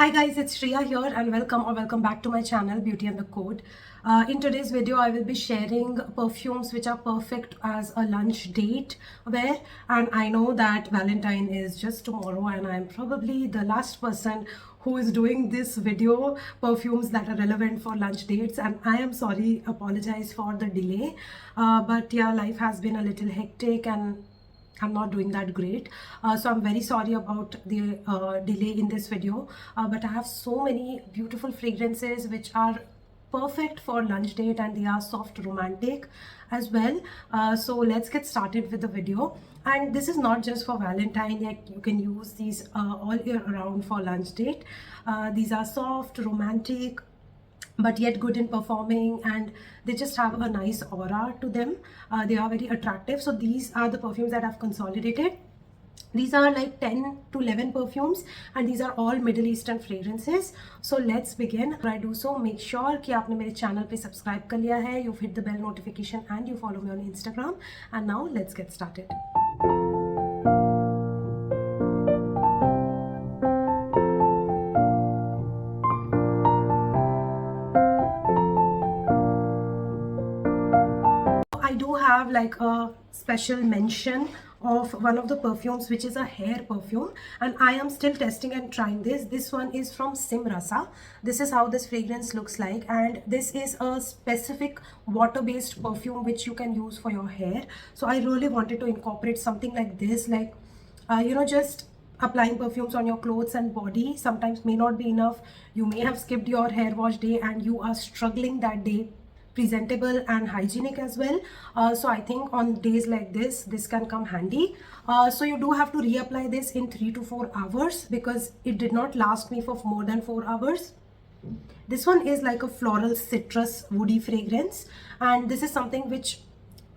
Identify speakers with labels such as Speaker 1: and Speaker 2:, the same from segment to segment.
Speaker 1: Hi guys, it's Shreya here and welcome back to my channel Beauty and the Code. In today's video, I will be sharing perfumes which are perfect as a lunch date wear, and I know that Valentine is just tomorrow and I'm probably the last person who is doing this video perfumes that are relevant for lunch dates, and I am sorry, apologize for the delay, but yeah, life has been a little hectic and I'm not doing that great, so I'm very sorry about the delay in this video, but I have so many beautiful fragrances which are perfect for lunch date and they are soft romantic as well. So let's get started with the video. And this is not just for Valentine, like you can use these all year around for lunch date. These are soft romantic but yet good in performing, and they just have a nice aura to them. They are very attractive. So these are the perfumes that I've consolidated. These are like 10 to 11 perfumes and these are all Middle Eastern fragrances. So let's begin. Before I do so, make sure कि आपने मेरे channel पे subscribe कर लिया है, you've hit the bell notification and you follow me on Instagram. And now let's get started. I do have like a special mention of one of the perfumes which is a hair perfume, and I am still testing and trying this. This one is from Simrasa. This is how this fragrance looks like, and this is a specific water-based perfume which you can use for your hair. So I really wanted to incorporate something like this, like just applying perfumes on your clothes and body sometimes may not be enough. You may have skipped your hair wash day and you are struggling that day, presentable and hygienic as well. So I think on days like this can come handy. So you do have to reapply this in 3 to 4 hours because it did not last me for more than 4 hours. This one is like a floral citrus woody fragrance, and this is something which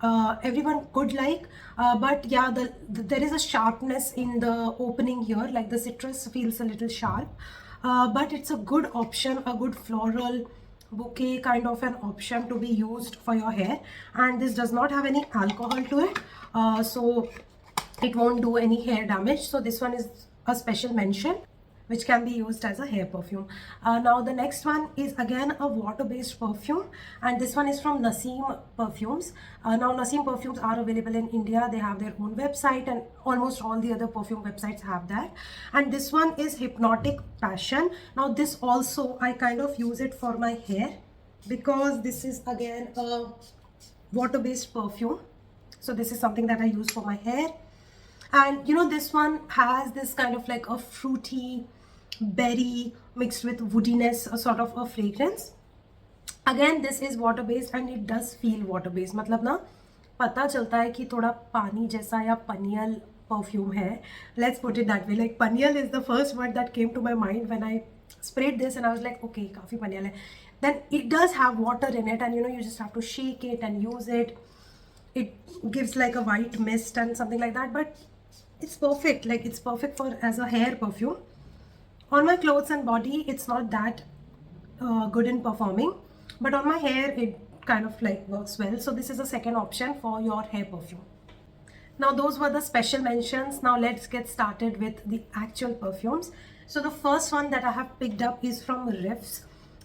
Speaker 1: everyone could like, but yeah, there is a sharpness in the opening here, like the citrus feels a little sharp, but it's a good option, a good floral bouquet kind of an option to be used for your hair. And this does not have any alcohol to it, so it won't do any hair damage. So this one is a special mention which can be used as a hair perfume. Now the next one is again a water-based perfume, and this one is from Naseem Perfumes. Now Naseem Perfumes are available in India. They have their own website and almost all the other perfume websites have that. And this one is Hypnotic Passion. Now this also I kind of use it for my hair because this is again a water-based perfume. So this is something that I use for my hair. And this one has this kind of like a fruity berry mixed with woodiness, a sort of a fragrance. Again, this is water based and it does feel water based. मतलब ना पता चलता है कि थोड़ा पानी जैसा या पनियल perfume है. Let's put it that way. Like paniel is the first word that came to my mind when I sprayed this, and I was like, okay, काफी पनियल है. Then it does have water in it, and you just have to shake it and use it. It gives like a white mist and something like that, but it's perfect. Like it's perfect for as a hair perfume. On my clothes and body, it's not that good in performing, but on my hair, it kind of like works well. So this is a second option for your hair perfume. Now those were the special mentions. Now let's get started with the actual perfumes. So the first one that I have picked up is from Riffs.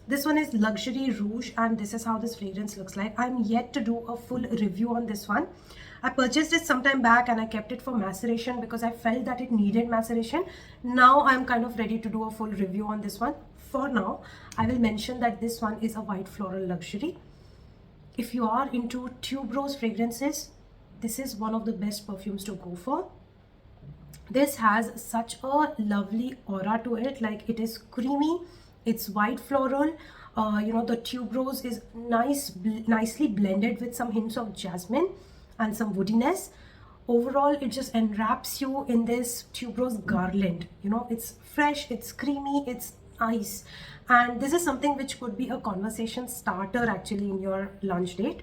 Speaker 1: This one is Luxury Rouge, and this is how this fragrance looks like. I'm yet to do a full review on this one. I purchased it sometime back and I kept it for maceration because I felt that it needed maceration. Now I'm kind of ready to do a full review on this one. For now, I will mention that this one is a white floral luxury. If you are into tuberose fragrances, this is one of the best perfumes to go for. This has such a lovely aura to it. Like it is creamy, it's white floral. The tuberose is nicely blended with some hints of jasmine and some woodiness. Overall, it just enwraps you in this tuberose garland. It's fresh, it's creamy, it's nice, and this is something which could be a conversation starter actually in your lunch date.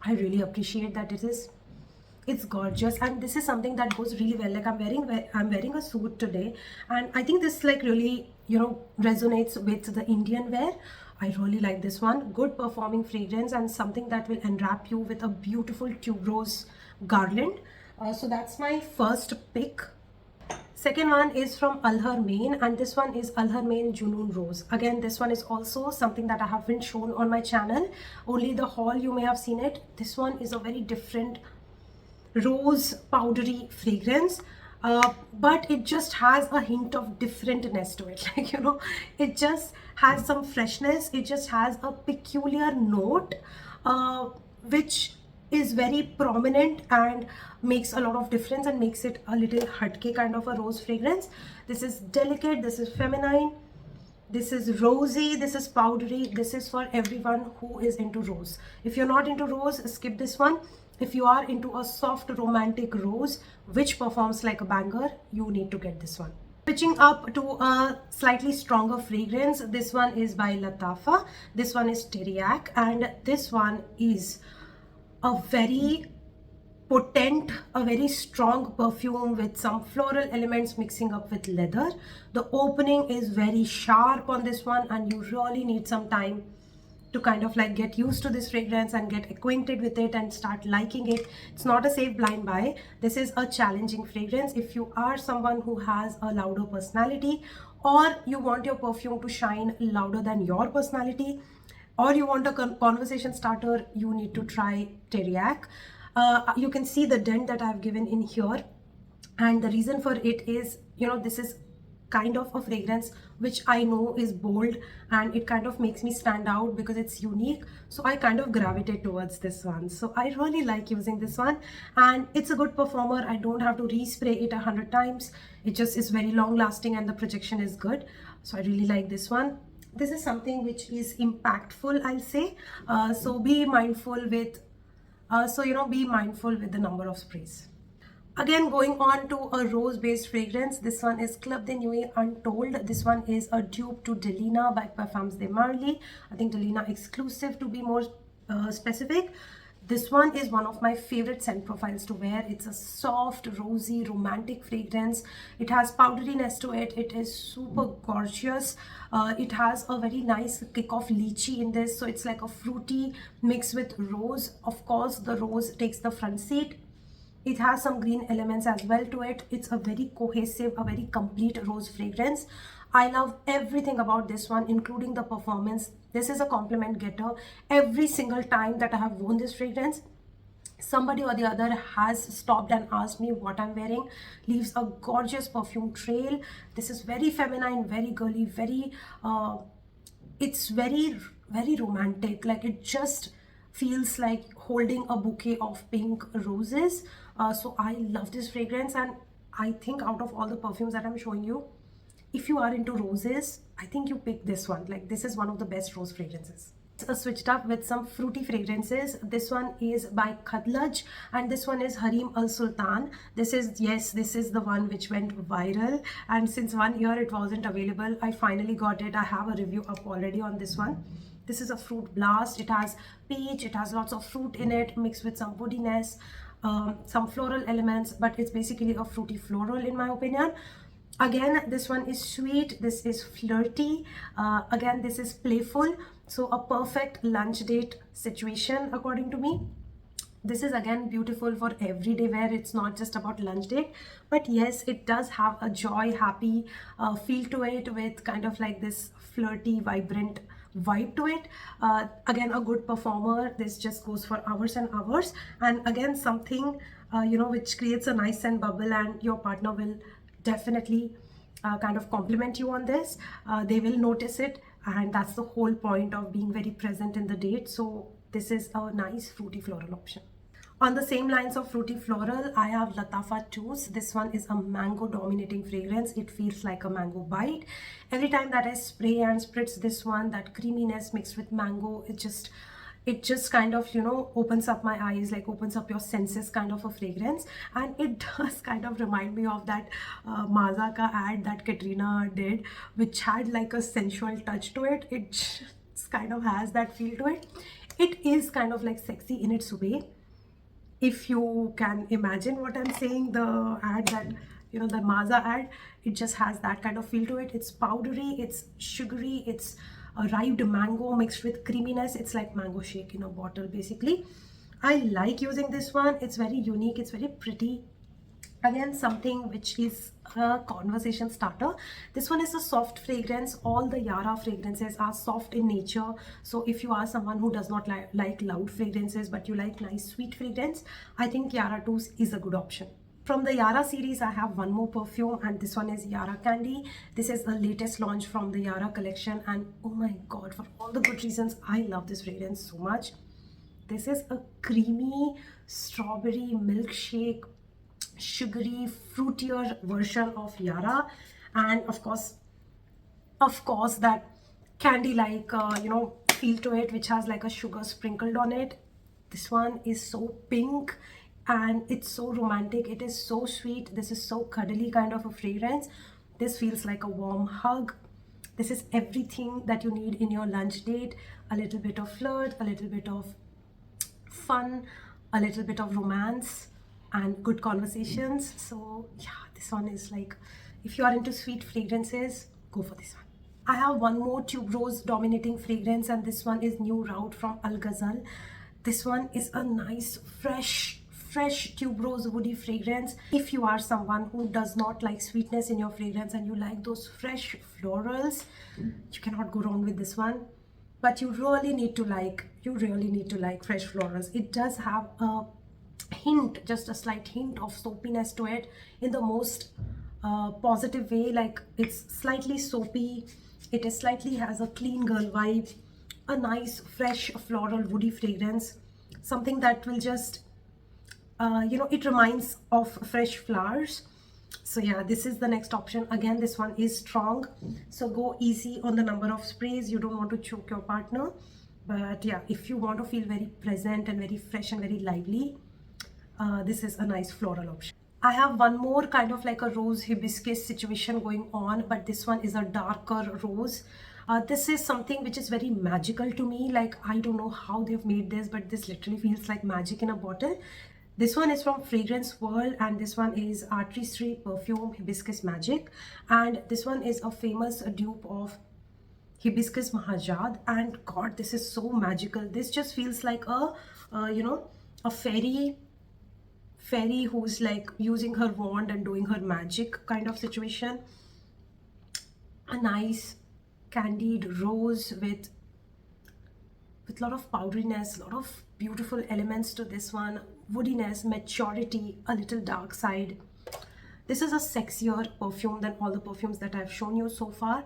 Speaker 1: I really appreciate that it's gorgeous, and this is something that goes really well. Like I'm wearing a suit today, and I think this like really resonates with the Indian wear. I really like this one. Good performing fragrance and something that will enwrap you with a beautiful tuberose garland. So that's my first pick. Second one is from Alhar Main, and this one is Alhar Main Junoon Rose. Again, this one is also something that I haven't shown on my channel. Only the haul you may have seen it. This one is a very different rose powdery fragrance, but it just has a hint of differentness to it. Like, you know, it just has some freshness. It just has a peculiar note, which is very prominent and makes a lot of difference and makes it a little hatke kind of a rose fragrance. This is delicate, this is feminine, this is rosy, this is powdery. This is for everyone who is into rose. If you're not into rose, skip this one. If you are into a soft romantic rose which performs like a banger, you need to get this one. Switching up to a slightly stronger fragrance, this one is by Latafa. This one is Teriac, and this one is a very potent, a very strong perfume with some floral elements mixing up with leather. The opening is very sharp on this one, and you really need some time to kind of like get used to this fragrance and get acquainted with it and start liking it. It's not a safe blind buy. This is a challenging fragrance. If you are someone who has a louder personality, or you want your perfume to shine louder than your personality, or you want a conversation starter, you need to try Teriac. You can see the dent that I've given in here, and the reason for it is, you know, this is kind of a fragrance which I know is bold, and it kind of makes me stand out because it's unique. So I kind of gravitate towards this one. So I really like using this one, and it's a good performer. I don't have to respray it 100 times. It just is very long lasting and the projection is good. So I really like this one. This is something which is impactful, I'll say. So be mindful with be mindful with the number of sprays. Again, going on to a rose-based fragrance. This one is Club de Nuit Untold. This one is a dupe to Delina by Parfums de Marly. I think Delina exclusive, to be more specific. This one is one of my favorite scent profiles to wear. It's a soft, rosy, romantic fragrance. It has powderiness to it. It is super gorgeous. It has a very nice kick of lychee in this. So it's like a fruity mix with rose. Of course, the rose takes the front seat. It has some green elements as well to it. It's a very cohesive, a very complete rose fragrance. I love everything about this one, including the performance. This is a compliment getter. Every single time that I have worn this fragrance, somebody or the other has stopped and asked me what I'm wearing. Leaves a gorgeous perfume trail. This is very feminine, very girly, very it's very, very romantic. Like, it just feels like holding a bouquet of pink roses. So I love this fragrance, and I think out of all the perfumes that I'm showing you, if you are into roses, I think you pick this one. Like, this is one of the best rose fragrances. Switched up with some fruity fragrances. This one is by Khadlaj, and this one is Harim Al Sultan. This is the one which went viral, and since 1 year it wasn't available. I finally got it. I have a review up already on this one. This is a fruit blast. It has peach, it has lots of fruit in it mixed with some woodiness, some floral elements, but it's basically a fruity floral in my opinion. Again, this one is sweet, this is flirty, again this is playful, so a perfect lunch date situation according to me. This is again beautiful for everyday wear. It's not just about lunch date, but yes, it does have a joy, happy feel to it, with kind of like this flirty, vibrant vibe to it. Again, a good performer. This just goes for hours and hours, and again something which creates a nice scent bubble, and your partner will definitely kind of compliment you on this. They will notice it, and that's the whole point of being very present in the date. So this is a nice fruity floral option. On the same lines of fruity floral, I have Latafa Choose. This one is a mango dominating fragrance. It feels like a mango bite. Every time that I spray and spritz this one, that creaminess mixed with mango, it just kind of, opens up my eyes, like opens up your senses kind of a fragrance. And it does kind of remind me of that Maaza ka ad that Katrina did, which had like a sensual touch to it. It just kind of has that feel to it. It is kind of like sexy in its way. If you can imagine what I'm saying, the ad that, the Maaza ad, it just has that kind of feel to it. It's powdery, it's sugary, it's arrived mango mixed with creaminess. It's like mango shake in a bottle basically. I like using this one. It's very unique, it's very pretty. Again, something which is a conversation starter. This one is a soft fragrance. All the Yara fragrances are soft in nature. So if you are someone who does not like loud fragrances, but you like nice sweet fragrance, I think Yara 2 is a good option. From the Yara series, I have one more perfume, and this one is Yara Candy. This is the latest launch from the Yara collection, and oh my god, for all the good reasons, I love this fragrance so much. This is a creamy strawberry milkshake, sugary, fruitier version of Yara, and of course that candy like feel to it, which has like a sugar sprinkled on it. This one is so pink and it's so romantic. It is so sweet. This is so cuddly kind of a fragrance. This feels like a warm hug. This is everything that you need in your lunch date. A little bit of flirt, a little bit of fun, a little bit of romance, and good conversations. So yeah, this one is like, if you are into sweet fragrances, go for this one. I have one more tuberose dominating fragrance, and this one is New Route from Al Ghazal. This one is a nice fresh tuberose woody fragrance. If you are someone who does not like sweetness in your fragrance and you like those fresh florals, you cannot go wrong with this one. But you really need to like fresh florals. It does have a hint, just a slight hint of soapiness to it, in the most positive way. Like, it's slightly soapy, it is slightly has a clean girl vibe, a nice fresh floral woody fragrance, something that will just it reminds of fresh flowers. So yeah, this is the next option. Again, this one is strong, so go easy on the number of sprays. You don't want to choke your partner, but yeah, if you want to feel very present and very fresh and very lively, this is a nice floral option. I have one more kind of like a rose hibiscus situation going on, but this one is a darker rose. This is something which is very magical to me. Like, I don't know how they've made this, but this literally feels like magic in a bottle. This one is from Fragrance World, and this one is Artistry Perfume Hibiscus Magic, and this one is a famous dupe of Hibiscus Mahajad. And god, this is so magical. This just feels like a a fairy who's like using her wand and doing her magic kind of situation. A nice candied rose with a lot of powderiness, a lot of beautiful elements to this one. Woodiness, maturity, a little dark side. This is a sexier perfume than all the perfumes that I've shown you so far.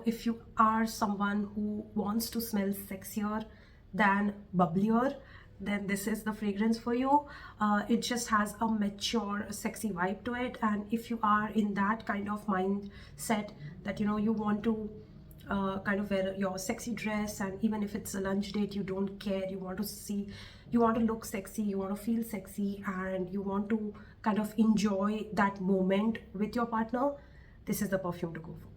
Speaker 1: If you are someone who wants to smell sexier than bubblier, then this is the fragrance for you. It just has a mature, sexy vibe to it. And if you are in that kind of mindset that you want to kind of wear your sexy dress, and even if it's a lunch date, you don't care, you want to look sexy, you want to feel sexy, and you want to kind of enjoy that moment with your partner, this is the perfume to go for.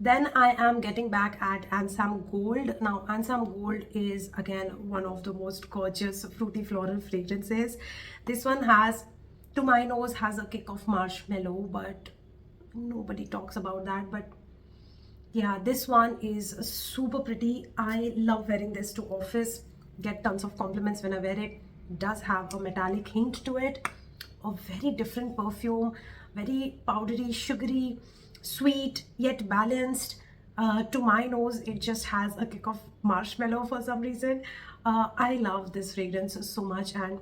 Speaker 1: Then I am getting back at Ansam Gold. Now, Ansam Gold is again one of the most gorgeous fruity floral fragrances. This one has, to my nose, has a kick of marshmallow, but nobody talks about that. But yeah, this one is super pretty. I love wearing this to office, get tons of compliments when I wear it. It does have a metallic hint to it. A very different perfume, very powdery, sugary, sweet, yet balanced. To my nose, it just has a kick of marshmallow for some reason. I love this fragrance so much, and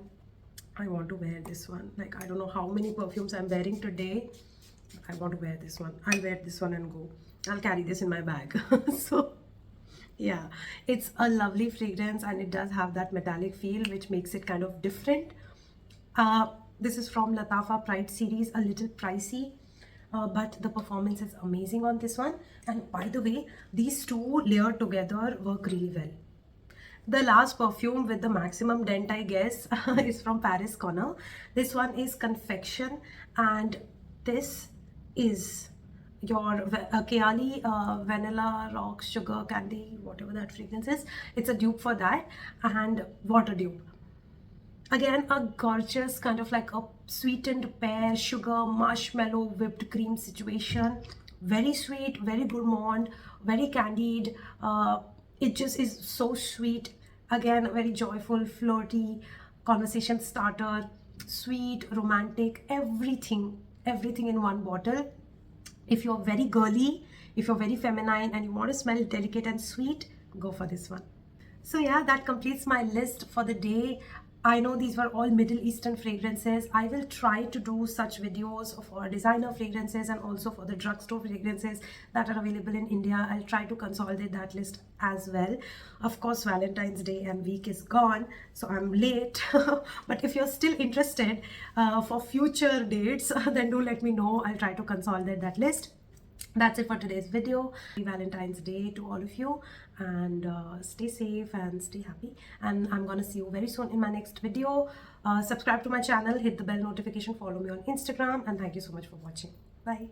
Speaker 1: I want to wear this one. Like, I don't know how many perfumes I'm wearing today. I want to wear this one. I'll wear this one and go. I'll carry this in my bag. So yeah, it's a lovely fragrance, and it does have that metallic feel, which makes it kind of different. This is from Latafa Pride series, a little pricey, but the performance is amazing on this one. And by the way, these two layered together work really well. The last perfume with the maximum dent, I guess, is from Paris Corner. This one is Confection, and this is your Kayali vanilla rock sugar candy, whatever that fragrance is. It's a dupe for that, and water dupe. Again, a gorgeous kind of like a sweetened pear, sugar, marshmallow, whipped cream situation. Very sweet, very gourmand, very candied. It just is so sweet. Again, very joyful, flirty, conversation starter. sweet, romantic, everything in one bottle. If you're very girly, if you're very feminine and you want to smell delicate and sweet, go for this one. So yeah, that completes my list for the day. I know these were all Middle Eastern fragrances. I will try to do such videos for designer fragrances and also for the drugstore fragrances that are available in India. I'll try to consolidate that list as well. Of course, Valentine's Day and week is gone, so I'm late. But if you're still interested for future dates, then do let me know. I'll try to consolidate that list. That's it for today's video. Happy Valentine's Day to all of you, and stay safe and stay happy, and I'm gonna see you very soon in my next video. Subscribe to my channel, hit the bell notification, follow me on Instagram, and thank you so much for watching. Bye.